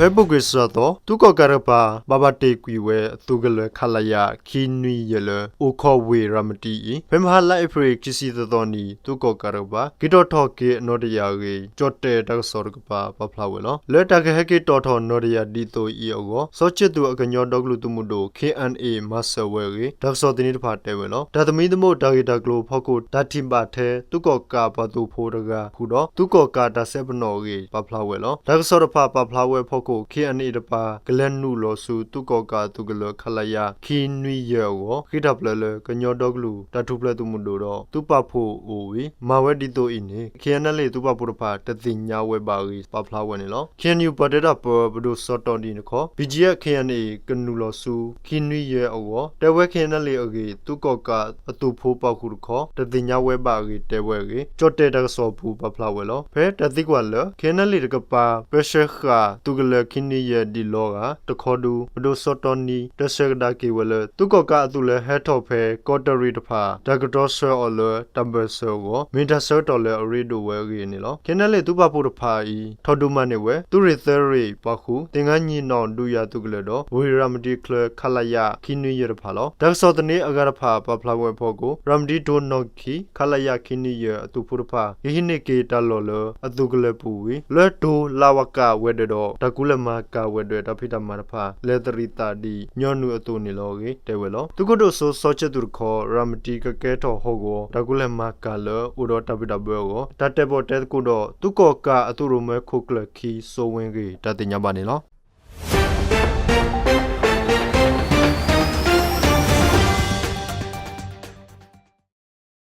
Facebook ကစတော့သူကကရပါဘာဘာတေကွီဝဲသူကလခလာယာခီနွီယလအိုခေါ်ဝေရမတီဘယ်မဟာလိုက်ဖရိကစီတော်နီသူကကရပါဂီတော်ထော်ကေနော်တရာကြီးကြော့တဲ့တက်စောကပါပဖလာဝဲလောလက်တကဟကေတော်ထော်နော်တရာဒီတိုဤအောစောချစ်သူအကညောဒေါကလူသူမှုတို့ KNA မဆဝဲကြီးတက်စောတင်းတဖာတဲဝဲလောဒါသမီးသမုတ်ဒါဂီတာကလိုဖောက်ကိုဒါတိမပါထဲသူကကပါသူဖိုးတကခုတော့သူကကဒါဆက်ပနော်ကြီးပဖလာဝဲလောတက်စောတဖာပဖလာဝဲဖောက်ကို KNA တပါဂလန်နုလောစုသူကကသူကလခလာယာခီနွီယောခိတပလလကညောဒေါကလူတထုပလသူမှုတို့တော့သူပဖို့အိုဝီမာဝဲဒီတိုဤနေ KNA သူပဖို့တဖာတသိညာဝဲပါကြီးပဖလာဝဲနေလော KNU ပဒေတာပဘဒုစောတော်ဒီနခော BGF KNA ကနုလောစုခီနွီယောတဲဝဲ KNA အကြီးသူကကအတူဖိုးပေါခုတခောတသိညာဝဲပါကြီးတဲဝဲကြီးကြော့တဲတဆောဖူပဖလာဝဲလောဖဲတသိကွာလ KNA တကပါပရှခါသူကလခီနီယဒီလောကတခေါ်ဒူဘဒိုစောတော်နီတဆက်ဒါကေဝလသူကကအတူလဲဟက်ထော့ဖဲကော်တရီတဖာဒကတော်ဆောအလတမ်ဘဆောကိုမင်တာဆောတော်လဲအရီဒိုဝဲကြီးနေလောခင်းနယ်လေသူပဖို့တဖာဤထော်ဒူမနေဝဲသူရီသရီပခုတင်ငန်းညီနောင်ဒူယာသူကလတော့ဝီရမတီကလခလာယာခီနွီရတဖာလောဒကဆောတနေအဂရဖာပဖလာဝဲဖို့ကိုရမတီဒိုနော့ခီခလာယာခီနွီရအတူဖို့တဖာယဟိနေကေတလောလအတူကလပူဝီလဲဒိုလာဝကဝဲတော့တကူလမကဝဲတဖိတမရဖာလေတရီတာဒီညောနုအတူနေလောကေတဲဝဲလောသူကတို့ဆိုစောချက်သူခေါ်ရမတီကကဲတော်ဟောကိုတကူလမကလဥတော်တပိတဘေကိုတတဲပေါ်တဲကူတော့သူကောကအတူရမဲခုကလခီဆိုဝင်ကေတတိညာပါနေလော